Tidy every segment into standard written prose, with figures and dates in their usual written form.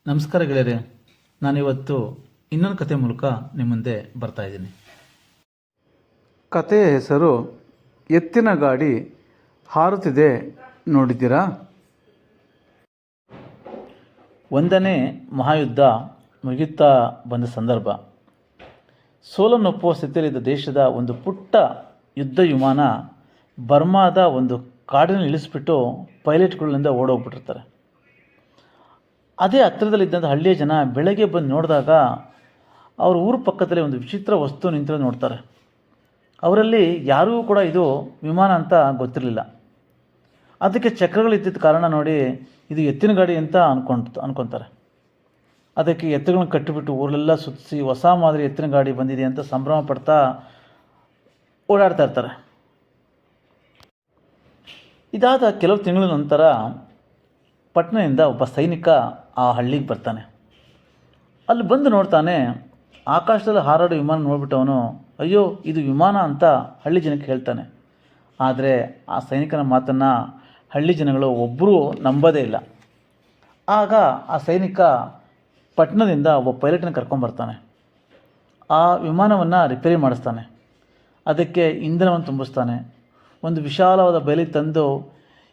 ನಮಸ್ಕಾರ ಗೆಳೆಯರೆ, ನಾನಿವತ್ತು ಇನ್ನೊಂದು ಕತೆ ಮೂಲಕ ನಿಮ್ಮ ಮುಂದೆ ಬರ್ತಾ ಇದ್ದೀನಿ. ಕತೆಯ ಹೆಸರು ಎತ್ತಿನ ಗಾಡಿ ಹಾರುತ್ತಿದೆ ನೋಡಿದ್ದೀರಾ? ಒಂದನೇ ಮಹಾಯುದ್ಧ ಮುಗಿಯುತ್ತಾ ಬಂದ ಸಂದರ್ಭ. ಸೋಲನ್ನೊಪ್ಪುವ ಸ್ಥಿತಿಯಲ್ಲಿದ್ದ ದೇಶದ ಒಂದು ಪುಟ್ಟ ಯುದ್ಧ ವಿಮಾನ ಬರ್ಮಾದ ಒಂದು ಕಾಡಿನಲ್ಲಿ ಇಳಿಸ್ಬಿಟ್ಟು ಪೈಲಟ್ಗಳಿಂದ ಓಡೋಗ್ಬಿಟ್ಟಿರ್ತಾರೆ. ಅದೇ ಹತ್ತಿರದಲ್ಲಿದ್ದಂಥ ಹಳ್ಳಿಯ ಜನ ಬೆಳಗ್ಗೆ ಬಂದು ನೋಡಿದಾಗ ಅವ್ರ ಊರ ಪಕ್ಕದಲ್ಲಿ ಒಂದು ವಿಚಿತ್ರ ವಸ್ತು ನಿಂತಿರೋದು ನೋಡ್ತಾರೆ. ಅವರಲ್ಲಿ ಯಾರಿಗೂ ಕೂಡ ಇದು ವಿಮಾನ ಅಂತ ಗೊತ್ತಿರಲಿಲ್ಲ. ಅದಕ್ಕೆ ಚಕ್ರಗಳಿದ್ದಿದ್ದ ಕಾರಣ ನೋಡಿ ಇದು ಎತ್ತಿನ ಗಾಡಿ ಅಂತ ಅನ್ಕೊತಾರೆ. ಅದಕ್ಕೆ ಎತ್ತುಗಳನ್ನ ಕಟ್ಟಿಬಿಟ್ಟು ಊರೆಲ್ಲ ಸುತ್ತಿಸಿ ಹೊಸ ಮಾದರಿ ಎತ್ತಿನ ಗಾಡಿ ಬಂದಿದೆ ಅಂತ ಸಂಭ್ರಮ ಪಡ್ತಾ ಓಡಾಡ್ತಾ ಇರ್ತಾರೆ. ಇದಾದ ಕೆಲವು ತಿಂಗಳ ನಂತರ ಪಟ್ಟಣದಿಂದ ಒಬ್ಬ ಸೈನಿಕ ಆ ಹಳ್ಳಿಗೆ ಬರ್ತಾನೆ. ಅಲ್ಲಿ ಬಂದು ನೋಡ್ತಾನೆ, ಆಕಾಶದಲ್ಲಿ ಹಾರಾಡೋ ವಿಮಾನ ನೋಡ್ಬಿಟ್ಟು ಅವನು ಅಯ್ಯೋ ಇದು ವಿಮಾನ ಅಂತ ಹಳ್ಳಿ ಜನಕ್ಕೆ ಹೇಳ್ತಾನೆ. ಆದರೆ ಆ ಸೈನಿಕನ ಮಾತನ್ನು ಹಳ್ಳಿ ಜನಗಳು ಒಬ್ಬರೂ ನಂಬೋದೇ ಇಲ್ಲ. ಆಗ ಆ ಸೈನಿಕ ಪಟ್ಟಣದಿಂದ ಒಬ್ಬ ಪೈಲಟ್ನ ಕರ್ಕೊಂಬರ್ತಾನೆ. ಆ ವಿಮಾನವನ್ನು ರಿಪೇರಿ ಮಾಡಿಸ್ತಾನೆ. ಅದಕ್ಕೆ ಇಂಧನವನ್ನು ತುಂಬಿಸ್ತಾನೆ. ಒಂದು ವಿಶಾಲವಾದ ಬಯಲಿಗೆ ತಂದು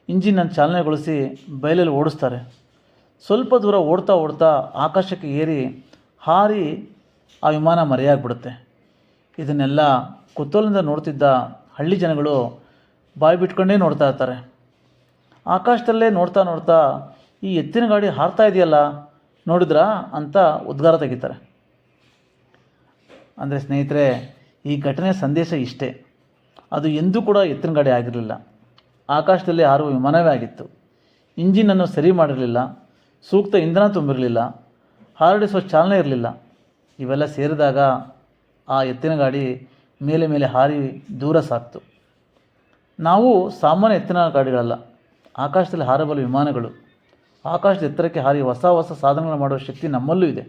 ಇಂಜಿನನ್ನು ಚಾಲನೆಗೊಳಿಸಿ ಬಯಲಲ್ಲಿ ಓಡಿಸ್ತಾರೆ. ಸ್ವಲ್ಪ ದೂರ ಓಡ್ತಾ ಓಡ್ತಾ ಆಕಾಶಕ್ಕೆ ಏರಿ ಹಾರಿ ಆ ವಿಮಾನ ಮರೆಯಾಗ್ಬಿಡುತ್ತೆ. ಇದನ್ನೆಲ್ಲ ಕುತೂಹಲದಿಂದ ನೋಡ್ತಿದ್ದ ಹಳ್ಳಿ ಜನಗಳು ಬಾಯಿ ಬಿಟ್ಕೊಂಡೇ ನೋಡ್ತಾ ಇರ್ತಾರೆ. ಆಕಾಶದಲ್ಲೇ ನೋಡ್ತಾ ನೋಡ್ತಾ ಈ ಎತ್ತಿನ ಗಾಡಿ ಹಾರ್ತಾ ಇದೆಯಲ್ಲ ನೋಡಿದ್ರಾ ಅಂತ ಉದ್ಗಾರ ತೆಗಿತಾರೆ. ಅಂದರೆ ಸ್ನೇಹಿತರೆ, ಈ ಘಟನೆಯ ಸಂದೇಶ ಇಷ್ಟೇ. ಅದು ಎಂದೂ ಕೂಡ ಎತ್ತಿನ ಗಾಡಿ ಆಗಿರಲಿಲ್ಲ. ಆಕಾಶದಲ್ಲಿ ಹಾರುವ ವಿಮಾನವೇ ಆಗಿತ್ತು. ಇಂಜಿನನ್ನು ಸರಿ ಮಾಡಿರಲಿಲ್ಲ, ಸೂಕ್ತ ಇಂಧನ ತುಂಬಿರಲಿಲ್ಲ, ಹಾರಡಿಸುವ ಚಾಲನೆ ಇರಲಿಲ್ಲ. ಇವೆಲ್ಲ ಸೇರಿದಾಗ ಆ ಎತ್ತಿನ ಗಾಡಿ ಮೇಲೆ ಮೇಲೆ ಹಾರಿ ದೂರ ಸಾಕ್ತು. ನಾವು ಸಾಮಾನ್ಯ ಎತ್ತಿನ ಗಾಡಿಗಳಲ್ಲ, ಆಕಾಶದಲ್ಲಿ ಹಾರಬಲ್ಲ ವಿಮಾನಗಳು. ಆಕಾಶದ ಎತ್ತರಕ್ಕೆ ಹಾರಿ ಹೊಸ ಹೊಸ ಸಾಧನೆಗಳು ಮಾಡುವ ಶಕ್ತಿ ನಮ್ಮಲ್ಲೂ ಇದೆ.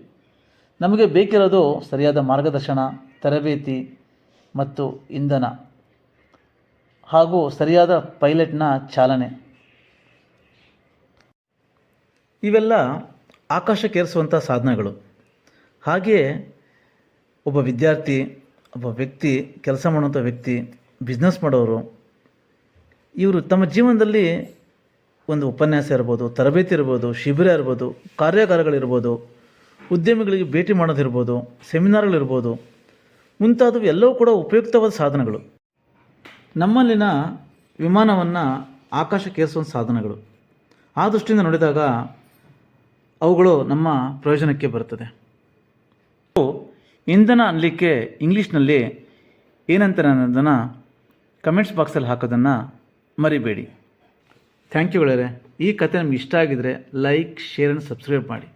ನಮಗೆ ಬೇಕಿರೋದು ಸರಿಯಾದ ಮಾರ್ಗದರ್ಶನ, ತರಬೇತಿ ಮತ್ತು ಇಂಧನ ಹಾಗೂ ಸರಿಯಾದ ಪೈಲಟ್ನ ಚಾಲನೆ. ಇವೆಲ್ಲ ಆಕಾಶಕ್ಕೇರಿಸುವಂಥ ಸಾಧನಗಳು. ಹಾಗೆಯೇ ಒಬ್ಬ ವಿದ್ಯಾರ್ಥಿ, ಒಬ್ಬ ವ್ಯಕ್ತಿ, ಕೆಲಸ ಮಾಡುವಂಥ ವ್ಯಕ್ತಿ, ಬಿಸ್ನೆಸ್ ಮಾಡೋರು, ಇವರು ತಮ್ಮ ಜೀವನದಲ್ಲಿ ಒಂದು ಉಪನ್ಯಾಸ ಇರ್ಬೋದು, ತರಬೇತಿ ಇರ್ಬೋದು, ಶಿಬಿರ ಇರ್ಬೋದು, ಕಾರ್ಯಾಗಾರಗಳಿರ್ಬೋದು, ಉದ್ಯಮಿಗಳಿಗೆ ಭೇಟಿ ಮಾಡೋದಿರ್ಬೋದು, ಸೆಮಿನಾರ್ಗಳಿರ್ಬೋದು, ಮುಂತಾದವು ಎಲ್ಲವೂ ಕೂಡ ಉಪಯುಕ್ತವಾದ ಸಾಧನಗಳು. ನಮ್ಮಲ್ಲಿನ ವಿಮಾನವನ್ನು ಆಕಾಶಕ್ಕೇರಿಸುವಂಥ ಸಾಧನಗಳು. ಆ ದೃಷ್ಟಿಯಿಂದ ನೋಡಿದಾಗ ಅವುಗಳು ನಮ್ಮ ಪ್ರಯೋಜನಕ್ಕೆ ಬರುತ್ತದೆ. ಇಂಧನ ಅನ್ನಲಿಕ್ಕೆ ಇಂಗ್ಲೀಷ್ನಲ್ಲಿ ಏನಂತಾರೆ ಅನ್ನೋದನ್ನು ಕಮೆಂಟ್ಸ್ ಬಾಕ್ಸಲ್ಲಿ ಹಾಕೋದನ್ನು ಮರಿಬೇಡಿ. ಥ್ಯಾಂಕ್ ಯು ಗೆಳೆಯರೆ. ಈ ಕತೆ ನಿಮ್ಗೆ ಇಷ್ಟ ಆಗಿದರೆ ಲೈಕ್, ಶೇರ್ ಆ್ಯಂಡ್ ಸಬ್ಸ್ಕ್ರೈಬ್ ಮಾಡಿ.